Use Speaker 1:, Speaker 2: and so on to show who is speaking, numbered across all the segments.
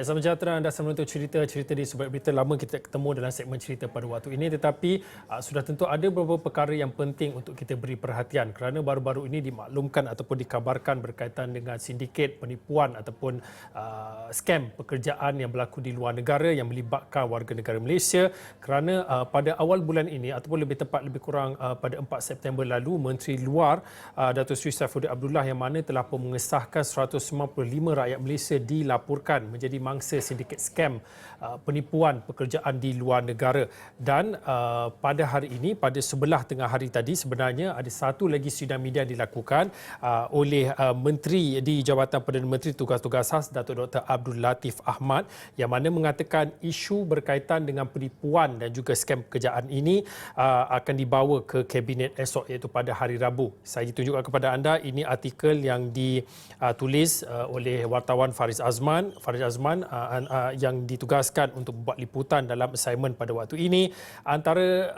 Speaker 1: Baik, salam sejahtera. Anda sedang menonton cerita-cerita di Sebaik Berita. Lama kita ketemu dalam segmen cerita pada waktu ini, tetapi sudah tentu ada beberapa perkara yang penting untuk kita beri perhatian kerana baru-baru ini dimaklumkan ataupun dikabarkan berkaitan dengan sindiket penipuan ataupun skam pekerjaan yang berlaku di luar negara yang melibatkan warga negara Malaysia kerana pada awal bulan ini ataupun lebih tepat lebih kurang pada 4 September lalu, Menteri Luar Datuk Seri Saifuddin Abdullah yang mana telah pun mengesahkan 195 rakyat Malaysia dilaporkan menjadi mangsa sindiket skam penipuan pekerjaan di luar negara. Dan pada hari ini, pada sebelah tengah hari tadi, sebenarnya ada satu lagi sidang media dilakukan oleh Menteri di Jabatan Perdana Menteri Tugas-Tugas Khas Datuk Dr. Abdul Latif Ahmad yang mana mengatakan isu berkaitan dengan penipuan dan juga skam pekerjaan ini akan dibawa ke Kabinet esok iaitu pada hari Rabu. Saya tunjukkan kepada anda, ini artikel yang ditulis oleh wartawan Faris Azman yang ditugaskan untuk membuat liputan dalam assignment pada waktu ini. Antara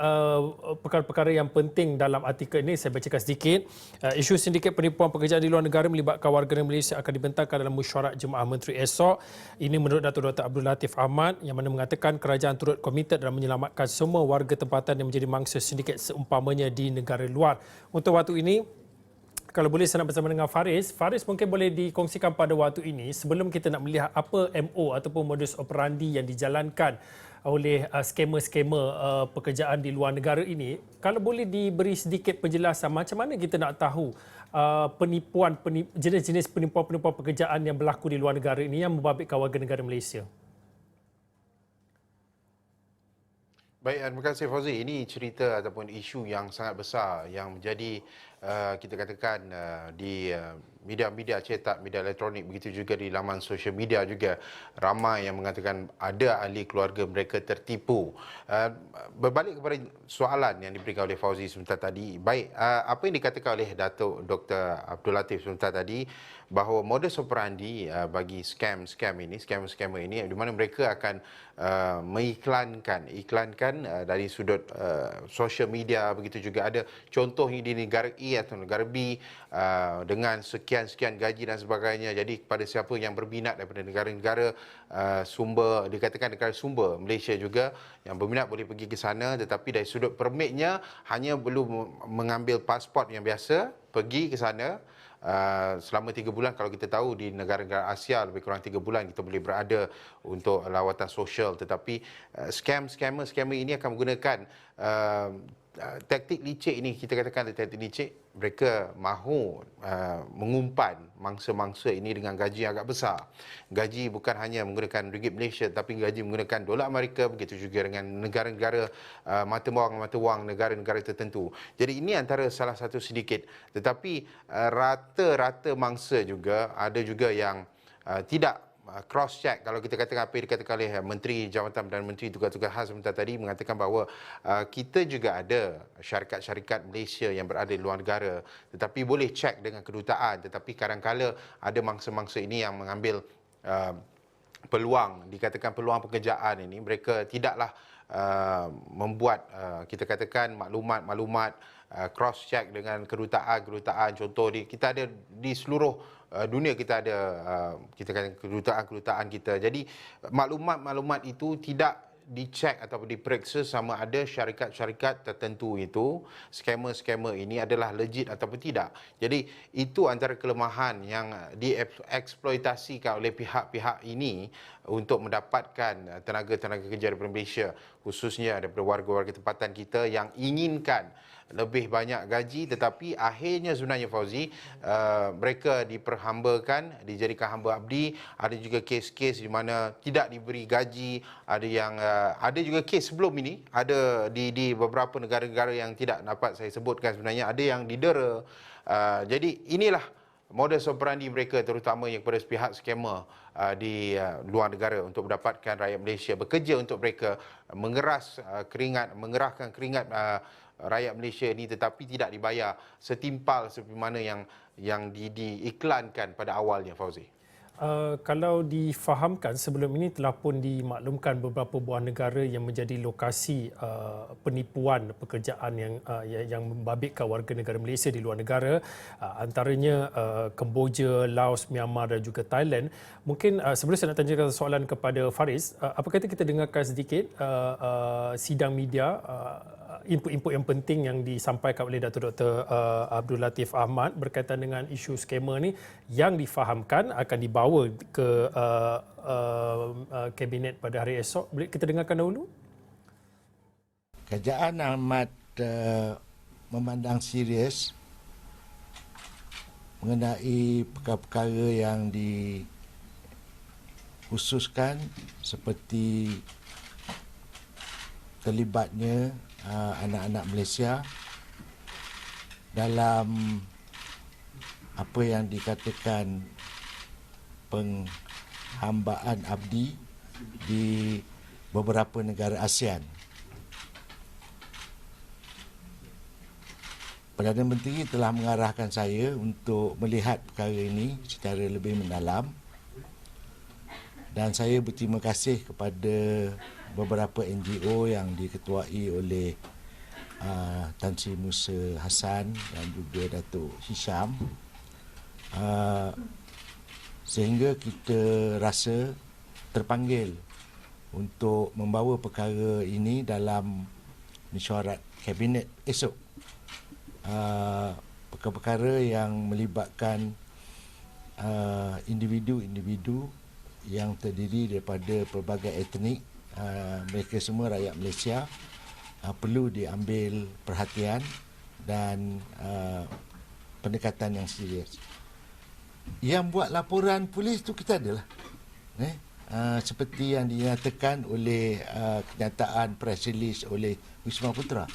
Speaker 1: perkara-perkara yang penting dalam artikel ini, saya bacakan sedikit. Isu sindiket penipuan pekerjaan di luar negara melibatkan warga negara Malaysia akan dibentangkan dalam mesyuarat Jemaah Menteri esok. Ini menurut Datuk Dr. Abdul Latif Ahmad yang mana mengatakan kerajaan turut komited dalam menyelamatkan semua warga tempatan yang menjadi mangsa sindiket seumpamanya di negara luar. Untuk waktu ini, kalau boleh saya nak bersama dengan Faris. Faris, mungkin boleh dikongsikan pada waktu ini sebelum kita nak melihat apa MO ataupun modus operandi yang dijalankan oleh skamer-skamer pekerjaan di luar negara ini. Kalau boleh diberi sedikit penjelasan macam mana kita nak tahu jenis-jenis penipuan-penipuan pekerjaan yang berlaku di luar negara ini yang membabitkan warga negara Malaysia.
Speaker 2: Baik, terima kasih Fauzi. Ini cerita ataupun isu yang sangat besar yang menjadi kita katakan di media-media cetak, media elektronik, begitu juga di laman sosial media juga ramai yang mengatakan ada ahli keluarga mereka tertipu. Berbalik kepada soalan yang diberikan oleh Fauzi sebentar tadi, baik, apa yang dikatakan oleh Datuk Dr. Abdul Latif sebentar tadi, bahawa modus operandi bagi scammer ini di mana mereka akan mengiklankan dari sudut social media, begitu juga ada contohnya di negara A atau negara B dengan sekian gaji dan sebagainya. Jadi kepada siapa yang berminat daripada negara-negara sumber, dikatakan negara sumber Malaysia juga yang berminat boleh pergi ke sana, tetapi dari sudut permitnya hanya perlu mengambil pasport yang biasa, pergi ke sana. Selama 3 bulan, kalau kita tahu di negara-negara Asia lebih kurang 3 bulan kita boleh berada untuk lawatan sosial. Tetapi scammer ini akan menggunakan taktik licik ini, kita katakan taktik licik. Mereka mahu mengumpan mangsa-mangsa ini dengan gaji yang agak besar. Gaji bukan hanya menggunakan ringgit Malaysia, tapi gaji menggunakan dolar Amerika, begitu juga dengan negara-negara mata wang negara-negara tertentu. Jadi ini antara salah satu sedikit. Tetapi rata-rata mangsa juga ada juga yang tidak cross check. Kalau kita katakan apa yang dikatakan oleh Menteri Jabatan dan Menteri Tugas-Tugas Khas sebentar tadi, mengatakan bahawa kita juga ada syarikat-syarikat Malaysia yang berada di luar negara, tetapi boleh cek dengan kedutaan. Tetapi kadang-kala ada mangsa-mangsa ini yang mengambil peluang, dikatakan peluang pekerjaan ini, mereka tidaklah membuat kita katakan maklumat cross check dengan kedutaan. Contoh kita ada di seluruh dunia, kita ada kita katakan kedutaan kita. Jadi maklumat itu tidak dicek ataupun diperiksa sama ada syarikat-syarikat tertentu itu, scammer ini adalah legit ataupun tidak. Jadi itu antara kelemahan yang dieksploitasikan oleh pihak-pihak ini untuk mendapatkan tenaga-tenaga kerja daripada Malaysia, khususnya daripada warga-warga tempatan kita yang inginkan lebih banyak gaji, tetapi akhirnya sebenarnya Fauzi, mereka diperhambakan, dijadikan hamba abdi. Ada juga kes-kes di mana tidak diberi gaji, ada juga kes sebelum ini, ada di beberapa negara-negara yang tidak dapat saya sebutkan sebenarnya, ada yang didera. Jadi inilah modus operandi mereka, terutamanya kepada pihak skamer di luar negara untuk mendapatkan rakyat Malaysia bekerja untuk mereka, mengerahkan keringat rakyat Malaysia ini, tetapi tidak dibayar setimpal seperti mana yang diiklankan pada awalnya, Fauzi.
Speaker 1: Kalau difahamkan sebelum ini telah pun dimaklumkan beberapa buah negara yang menjadi lokasi penipuan pekerjaan yang membabitkan warga negara Malaysia di luar negara, antaranya Kemboja, Laos, Myanmar dan juga Thailand. Mungkin sebelum saya nak tanyakan soalan kepada Faris, apa kata kita dengarkan sedikit sidang media input-input yang penting yang disampaikan oleh Datuk Dr. Abdul Latif Ahmad berkaitan dengan isu skema ni yang difahamkan akan dibawa ke kabinet pada hari esok. Boleh kita dengarkan dahulu?
Speaker 3: Kerajaan amat memandang serius mengenai perkara-perkara yang dikhususkan seperti terlibatnya anak-anak Malaysia dalam apa yang dikatakan penghambaan abdi di beberapa negara ASEAN. Perdana Menteri telah mengarahkan saya untuk melihat perkara ini secara lebih mendalam dan saya berterima kasih kepada beberapa NGO yang diketuai oleh Tan Sri Musa Hassan dan juga Datuk Hisham, sehingga kita rasa terpanggil untuk membawa perkara ini dalam mesyuarat kabinet esok. Perkara-perkara yang melibatkan individu-individu yang terdiri daripada pelbagai etnik, mereka semua rakyat Malaysia, perlu diambil perhatian dan pendekatan yang serius. Yang buat laporan polis tu kita adalah seperti yang dinyatakan oleh kenyataan press release oleh Wisma Putra.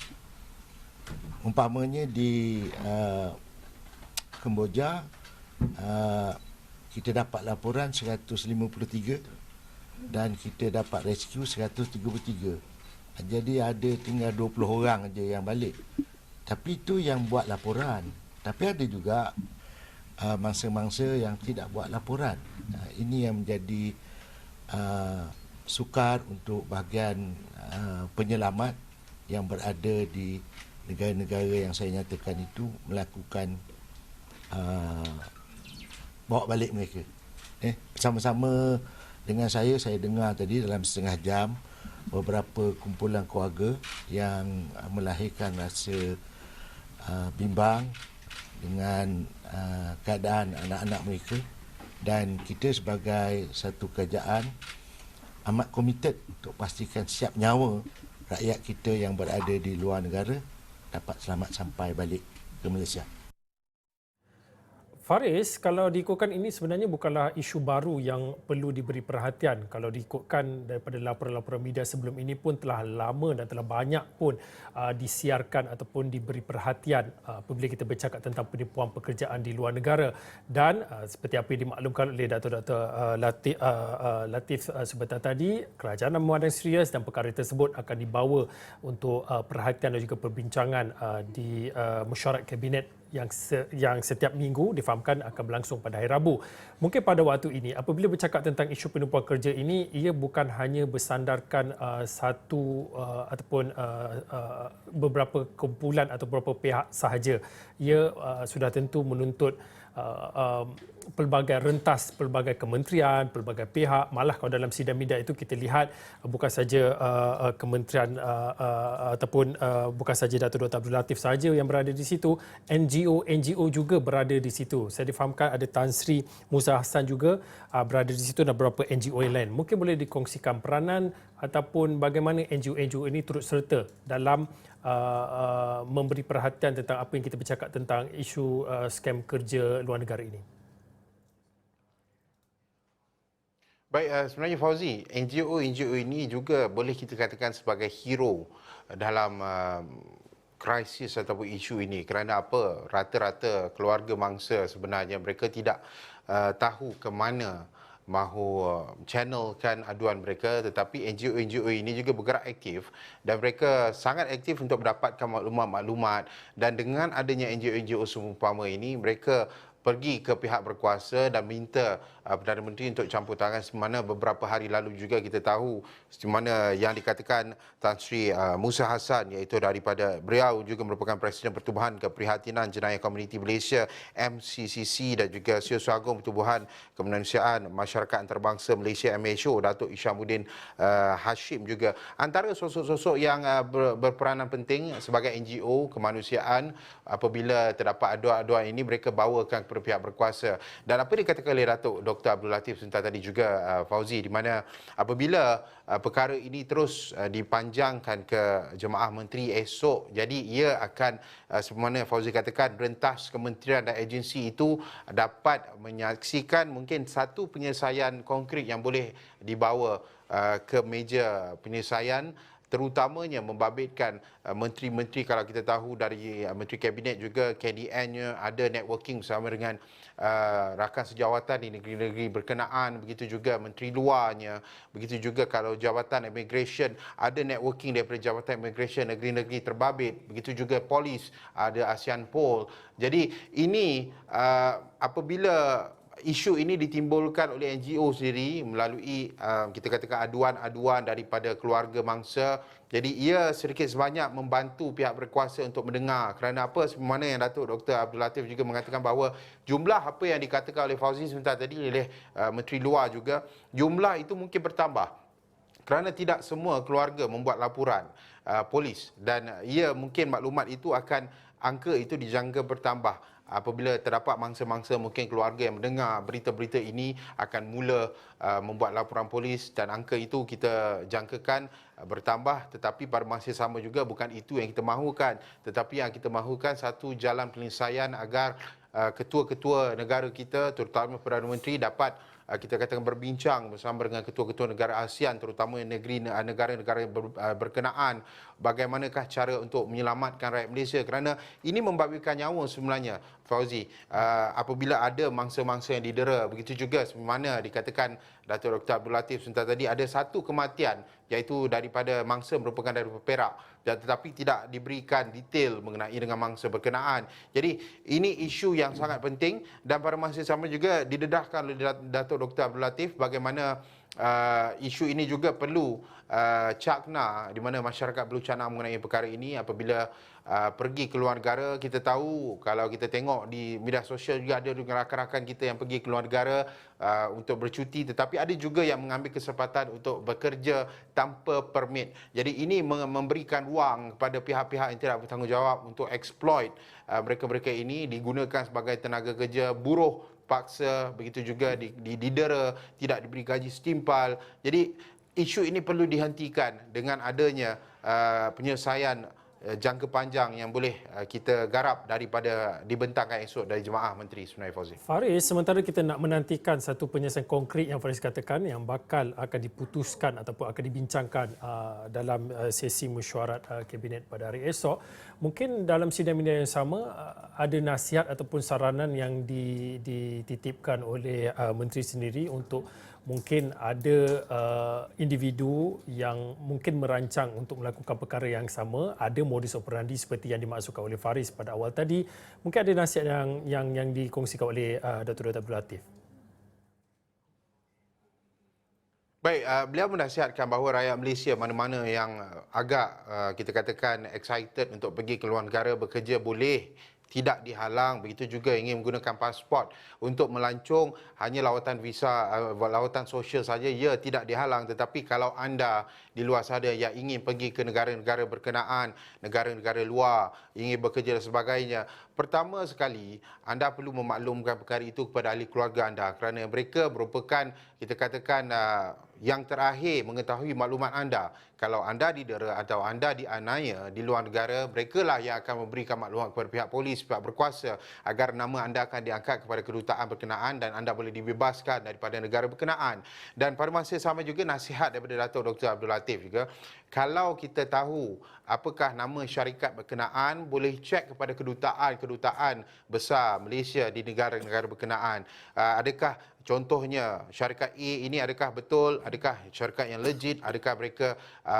Speaker 3: Umpamanya di Kemboja, kita dapat laporan 153 dan kita dapat rescue 133. Jadi ada tinggal 20 orang aja yang balik. Tapi itu yang buat laporan. Tapi ada juga mangsa-mangsa yang tidak buat laporan. Ini yang menjadi sukar untuk bahagian penyelamat yang berada di negara-negara yang saya nyatakan itu melakukan bawa balik mereka. Bersama-sama dengan saya dengar tadi dalam setengah jam beberapa kumpulan keluarga yang melahirkan rasa bimbang dengan keadaan anak-anak mereka, dan kita sebagai satu kerajaan amat komited untuk pastikan siap nyawa rakyat kita yang berada di luar negara dapat selamat sampai balik ke Malaysia.
Speaker 1: Faris, kalau diikutkan ini sebenarnya bukanlah isu baru yang perlu diberi perhatian. Kalau diikutkan daripada laporan-laporan media sebelum ini pun telah lama dan telah banyak pun disiarkan ataupun diberi perhatian apabila kita bercakap tentang penipuan pekerjaan di luar negara. Dan seperti apa yang dimaklumkan oleh Datuk Dr. Latif sebentar tadi, kerajaan memandang serius dan perkara tersebut akan dibawa untuk perhatian dan juga perbincangan di mesyuarat kabinet yang setiap minggu difahamkan akan berlangsung pada hari Rabu. Mungkin pada waktu ini, apabila bercakap tentang isu penipuan kerja ini, ia bukan hanya bersandarkan satu ataupun beberapa kumpulan atau beberapa pihak sahaja. Ia sudah tentu menuntut pelbagai rentas, pelbagai kementerian, pelbagai pihak. Malah kalau dalam sidang media itu kita lihat bukan saja kementerian ataupun bukan saja Datuk Dr. Abdul Latif saja yang berada di situ, NGO juga berada di situ. Saya difahamkan ada Tan Sri Musa Hassan juga berada di situ dan beberapa NGO yang lain. Mungkin boleh dikongsikan peranan ataupun bagaimana NGO ini turut serta dalam memberi perhatian tentang apa yang kita bercakap tentang isu skam kerja luar negara ini.
Speaker 2: Baik, sebenarnya Fauzi, NGO ini juga boleh kita katakan sebagai hero dalam krisis ataupun isu ini. Kerana apa? Rata-rata keluarga mangsa sebenarnya mereka tidak tahu ke mana mahu channelkan aduan mereka, tetapi NGO ini juga bergerak aktif dan mereka sangat aktif untuk mendapatkan maklumat-maklumat, dan dengan adanya NGO seumpama ini mereka pergi ke pihak berkuasa dan minta Perdana Menteri untuk campur tangan, semana beberapa hari lalu juga kita tahu semana yang dikatakan Tan Sri Musa Hassan, iaitu daripada beliau juga merupakan Presiden Pertubuhan Keprihatinan Jenayah Komuniti Malaysia MCCC dan juga CEO Agung Pertubuhan Kemanusiaan Masyarakat Antarabangsa Malaysia MASO, Datuk Isyamuddin Hashim juga antara sosok-sosok yang berperanan penting sebagai NGO kemanusiaan. Apabila terdapat aduan-aduan ini, mereka bawakan kepada pihak berkuasa. Dan apa dikatakan oleh Datuk Dr. Abdul Latif sebentar tadi juga, Fauzi, di mana apabila perkara ini terus dipanjangkan ke Jemaah Menteri esok, jadi ia akan sebagaimana Fauzi katakan, rentas kementerian dan agensi itu dapat menyaksikan mungkin satu penyelesaian konkret yang boleh dibawa ke meja penyelesaian, terutamanya membabitkan menteri-menteri. Kalau kita tahu dari Menteri Kabinet juga KDN-nya ada networking bersama dengan rakan sejawatan di negeri-negeri berkenaan, begitu juga menteri luarnya, begitu juga kalau jawatan immigration ada networking daripada jawatan immigration negeri-negeri terbabit, begitu juga polis ada ASEAN Pol. Jadi ini apabila isu ini ditimbulkan oleh NGO sendiri melalui kita katakan aduan-aduan daripada keluarga mangsa. Jadi ia sedikit sebanyak membantu pihak berkuasa untuk mendengar. Kerana apa? Sebagaimana yang Datuk Dr. Abdul Latif juga mengatakan bahawa jumlah apa yang dikatakan oleh Fauzi sebentar tadi oleh Menteri Luar juga, jumlah itu mungkin bertambah. Kerana tidak semua keluarga membuat laporan polis dan ia mungkin maklumat itu akan angka itu dijangka bertambah. Apabila terdapat mangsa-mangsa mungkin keluarga yang mendengar berita-berita ini akan mula membuat laporan polis dan angka itu kita jangkakan bertambah. Tetapi pada masa sama juga bukan itu yang kita mahukan, tetapi yang kita mahukan satu jalan penyelesaian agar ketua-ketua negara kita, terutama Perdana Menteri, dapat kita katakan berbincang bersama dengan ketua-ketua negara ASEAN, terutama negara-negara berkenaan, bagaimanakah cara untuk menyelamatkan rakyat Malaysia, kerana ini membabitkan nyawa sebenarnya, Fauzi. Apabila ada mangsa-mangsa yang didera, begitu juga sebagaimana dikatakan Datuk Dr. Abdul Latif sebentar tadi, ada satu kematian iaitu daripada mangsa merupakan dari Perak, tetapi tidak diberikan detail mengenai dengan mangsa berkenaan. Jadi ini isu yang sangat penting dan pada masa sama juga didedahkan oleh Datuk Dr. Abdul Latif bagaimana isu ini juga perlu cakna, di mana masyarakat perlu cakna mengenai perkara ini. Apabila pergi ke luar negara, kita tahu kalau kita tengok di media sosial juga ada rakan-rakan kita yang pergi ke luar negara untuk bercuti, tetapi ada juga yang mengambil kesempatan untuk bekerja tanpa permit. Jadi ini memberikan ruang kepada pihak-pihak yang tidak bertanggungjawab untuk exploit mereka-mereka ini, digunakan sebagai tenaga kerja buruh paksa, begitu juga didera, tidak diberi gaji setimpal. Jadi isu ini perlu dihentikan dengan adanya penyelesaian jangka panjang yang boleh kita garap daripada dibentangkan esok dari Jemaah Menteri sebenarnya, Fauzi.
Speaker 1: Faris, sementara kita nak menantikan satu penyelesaian konkret yang Faris katakan yang bakal akan diputuskan ataupun akan dibincangkan dalam sesi mesyuarat Kabinet pada hari esok, mungkin dalam sidang media yang sama ada nasihat ataupun saranan yang dititipkan oleh Menteri sendiri untuk mungkin ada individu yang mungkin merancang untuk melakukan perkara yang sama, ada modus operandi seperti yang dimaksudkan oleh Faris pada awal tadi. Mungkin ada nasihat yang dikongsikan oleh Datuk Abdul Latif.
Speaker 2: Baik, beliau menasihatkan bahawa rakyat Malaysia mana-mana yang agak kita katakan excited untuk pergi ke luar negara bekerja boleh, tidak dihalang. Begitu juga ingin menggunakan pasport untuk melancong, hanya lawatan visa, lawatan sosial saja, ya, tidak dihalang. Tetapi kalau anda di luar sana yang ingin pergi ke negara-negara berkenaan, negara-negara luar, ingin bekerja dan sebagainya, pertama sekali anda perlu memaklumkan perkara itu kepada ahli keluarga anda, kerana mereka merupakan kita katakan yang terakhir mengetahui maklumat anda. Kalau anda didera atau anda dianiaya di luar negara, mereka lah yang akan memberikan maklumat kepada pihak polis, pihak berkuasa, agar nama anda akan diangkat kepada kedutaan berkenaan dan anda boleh dibebaskan daripada negara berkenaan. Dan pada masa sama juga nasihat daripada Datuk Dr. Abdul Latif juga, kalau kita tahu apakah nama syarikat berkenaan, boleh cek kepada kedutaan besar Malaysia di negara-negara berkenaan. Adakah contohnya syarikat A ini adakah betul, adakah syarikat yang legit, adakah mereka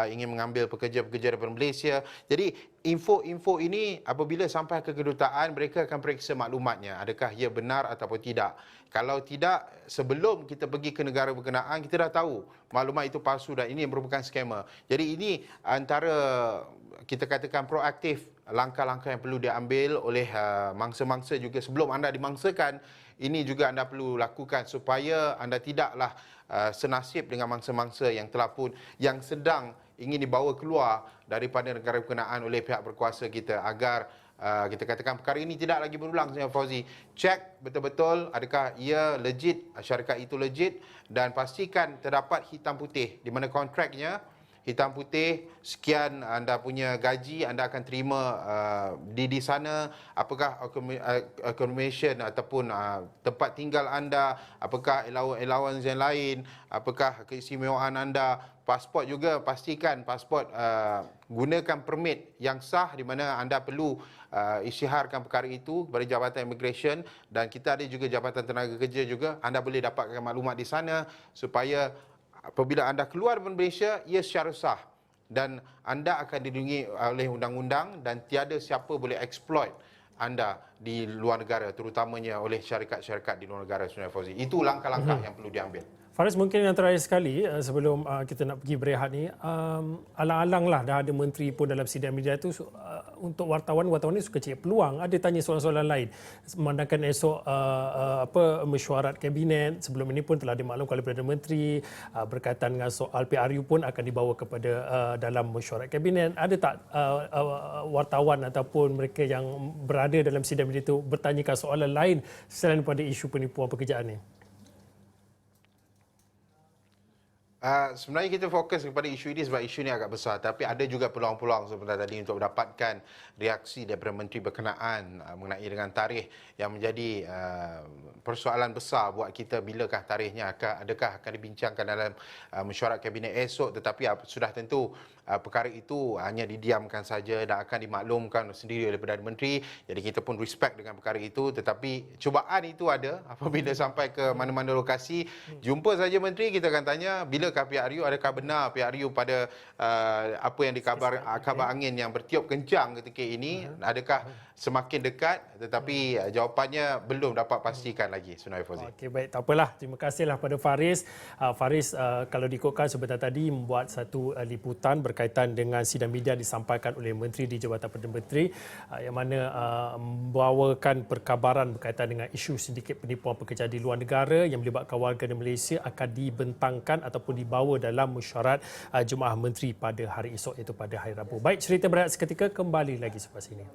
Speaker 2: ingin mengambil pekerja-pekerja daripada Malaysia. Jadi info-info ini apabila sampai ke kedutaan, mereka akan periksa maklumatnya. Adakah ia benar ataupun tidak. Kalau tidak, sebelum kita pergi ke negara berkenaan, kita dah tahu maklumat itu palsu dan ini merupakan skema. Jadi ini antara kita katakan proaktif, langkah-langkah yang perlu diambil oleh mangsa-mangsa juga sebelum anda dimangsakan. Ini juga anda perlu lakukan supaya anda tidaklah senasib dengan mangsa-mangsa yang telah pun, yang sedang ingin dibawa keluar daripada negara berkenaan oleh pihak berkuasa kita, agar kita katakan perkara ini tidak lagi berulang. Saya Fauzi, cek betul-betul adakah ia legit, syarikat itu legit, dan pastikan terdapat hitam putih di mana kontraknya hitam putih, sekian anda punya gaji anda akan terima di sana, apakah accommodation ataupun tempat tinggal anda, apakah allowance yang lain, apakah keistimewaan anda, pasport juga pastikan pasport gunakan permit yang sah di mana anda perlu isytiharkan perkara itu kepada Jabatan Immigration, dan kita ada juga Jabatan Tenaga Kerja juga, anda boleh dapatkan maklumat di sana supaya apabila anda keluar dari Malaysia, ia secara sah dan anda akan dilindungi oleh undang-undang dan tiada siapa boleh exploit anda di luar negara, terutamanya oleh syarikat-syarikat di luar negara. Sebenarnya Fauzi, itu langkah-langkah yang perlu diambil.
Speaker 1: Faris, mungkin yang terakhir sekali sebelum kita nak pergi berehat ni, alang-alang lah dah ada menteri pun dalam sidang media tu, untuk wartawan ni suka cari peluang, ada tanya soalan-soalan lain. Memandangkan esok mesyuarat kabinet, sebelum ini pun telah dimaklumkan oleh Perdana Menteri berkaitan dengan soal PRU pun akan dibawa kepada dalam mesyuarat kabinet. Ada tak wartawan ataupun mereka yang berada dalam sidang media itu bertanyakan soalan lain selain daripada isu penipuan pekerjaan ni?
Speaker 2: Sebenarnya kita fokus kepada isu ini sebab isu ini agak besar, tapi ada juga peluang-peluang sebenarnya tadi untuk mendapatkan reaksi daripada menteri berkenaan mengenai dengan tarikh yang menjadi persoalan besar buat kita. Bilakah tarikhnya, adakah akan dibincangkan dalam mesyuarat kabinet esok, tetapi sudah tentu perkara itu hanya didiamkan saja dan akan dimaklumkan sendiri oleh Perdana Menteri. Jadi kita pun respect dengan perkara itu, tetapi cubaan itu ada apabila sampai ke mana-mana lokasi. Jumpa saja menteri, kita akan tanya bilakah PRU, adakah benar PRU pada apa yang dikabar kabar angin yang bertiup kencang ketika ini, adakah semakin dekat, tetapi jawapannya belum dapat pastikan lagi sebenarnya Fauzi.
Speaker 1: Okey, baik, tak apalah. Terima kasihlah pada Faris. Faris, kalau diikutkan sebentar tadi membuat satu liputan berkaitan dengan sidang media disampaikan oleh Menteri di Jabatan Perdana Menteri yang mana membawakan perkabaran berkaitan dengan isu sindiket penipuan pekerja di luar negara yang melibatkan warga negara Malaysia akan dibentangkan ataupun dibawa dalam mesyuarat Jemaah Menteri pada hari esok, iaitu pada hari Rabu. Baik, cerita berehat seketika kembali lagi selepas ini.